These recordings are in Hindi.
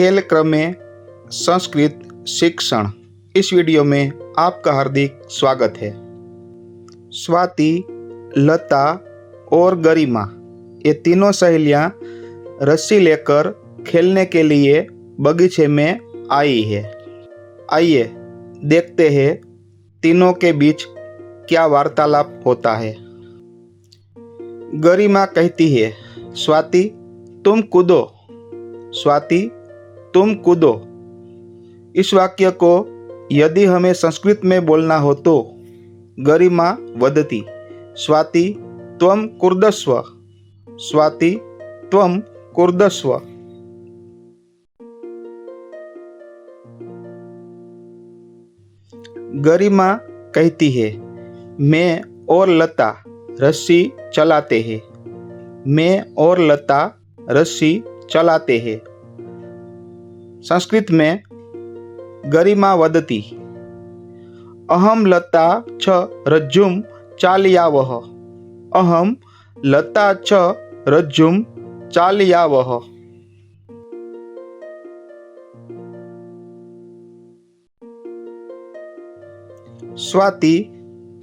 खेल क्रम में संस्कृत शिक्षण। इस वीडियो में आपका हार्दिक स्वागत है। स्वाति, लता और गरिमा ये तीनों सहेलियां रस्सी लेकर खेलने के लिए बगीचे में आई है। आइए देखते हैं तीनों के बीच क्या वार्तालाप होता है। गरिमा कहती है, स्वाति तुम कूदो। स्वाति तुम कूदो। इस वाक्य को यदि हमें संस्कृत में बोलना हो तो गरिमा वदति, स्वाति त्वं कूर्दस्व। स्वाति त्वं कूर्दस्व। गरिमा कहती है, मैं और लता रस्सी चलाते हैं। मैं और लता रस्सी चलाते हैं। संस्कृत में गरिमा वदति, अहम लता च रज्जुम चालयावः। अहम लता च रज्जुम चालयावः। स्वाति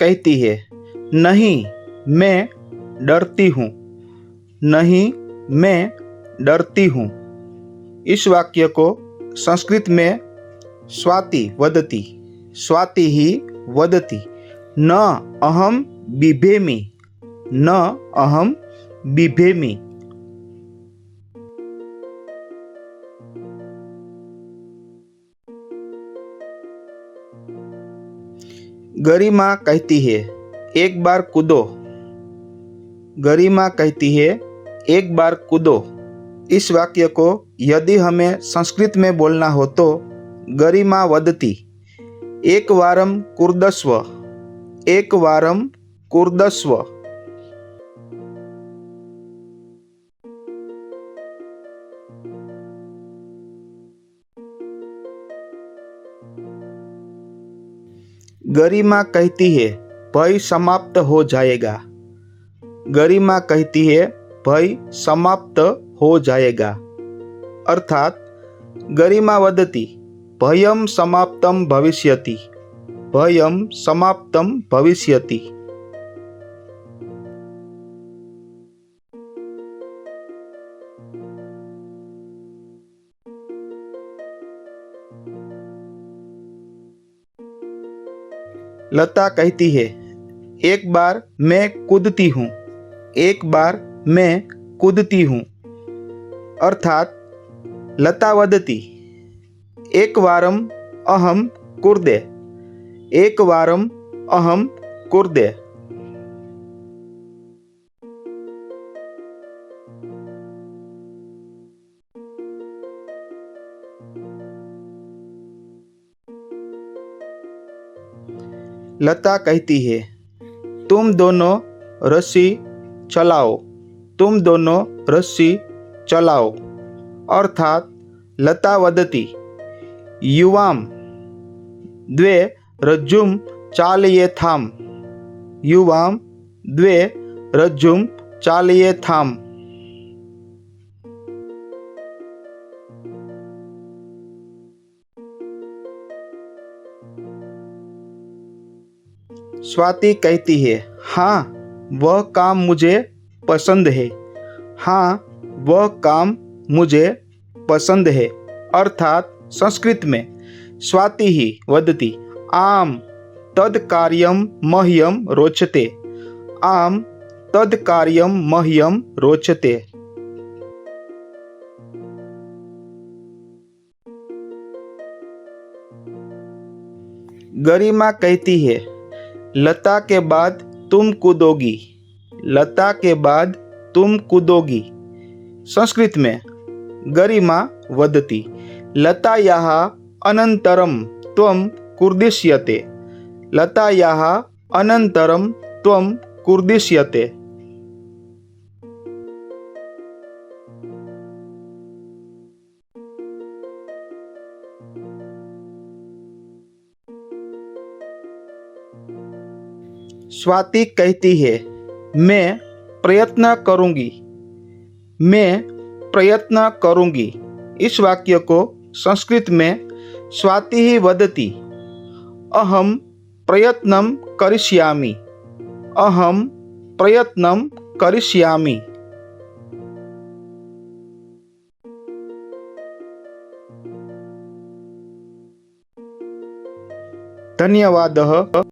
कहती है, नहीं मैं डरती हूँ। नहीं मैं डरती हूँ। इस वाक्य को संस्कृत में स्वाति वदति, स्वाति ही वदति, न अहम बिभेमि। न अहम बिभेमि। गरिमा कहती है, एक बार कूदो। गरिमा कहती है, एक बार कूदो। इस वाक्य को यदि हमें संस्कृत में बोलना हो तो गरिमा वदति, एक वारम कूर्दस्व। एक वारम कूर्दस्व। गरिमा कहती है, भय समाप्त हो जाएगा। गरिमा कहती है, भय समाप्त हो जाएगा। अर्थात गरिमा वदति, भयम समाप्तम भविष्यति। भयम समाप्तम भविष्यति। लता कहती है, एक बार मैं कूदती हूँ। एक बार मैं कूदती हूँ। अर्थात लता वदति, एक वारम अहम कूर्दे। एक वारम अहम कूर्दे। लता कहती है, तुम दोनों रस्सी चलाओ। तुम दोनों रस्सी चलाओ। अर्थात लता वदति, युवाम द्वे रज्जुम चालयेथाम। युवाम द्वे रज्जुम चालयेथाम। स्वाति कहती है, हाँ वह काम मुझे पसंद है। हाँ वह काम मुझे पसंद है। अर्थात संस्कृत में स्वाति ही वदति, आम तद कार्यम मह्यम रोचते। आम तद कार्यम मह्यम रोचते। गरिमा कहती है, लता के बाद तुम कूदोगी। लता के बाद तुम कूदोगी। संस्कृत में गरिमा वदति, लतायाः अनन्तरं त्वं कूर्दिष्यते। लतायाः अनन्तरं त्वं कूर्दिष्यते। स्वाति कहती है, मैं प्रयत्न करूंगी। मैं प्रयत्न करूंगी। इस वाक्य को संस्कृत में स्वाति वदति, अहम प्रयत्नं करिष्यामि, अहम प्रयत्नं करिष्यामि। धन्यवादः।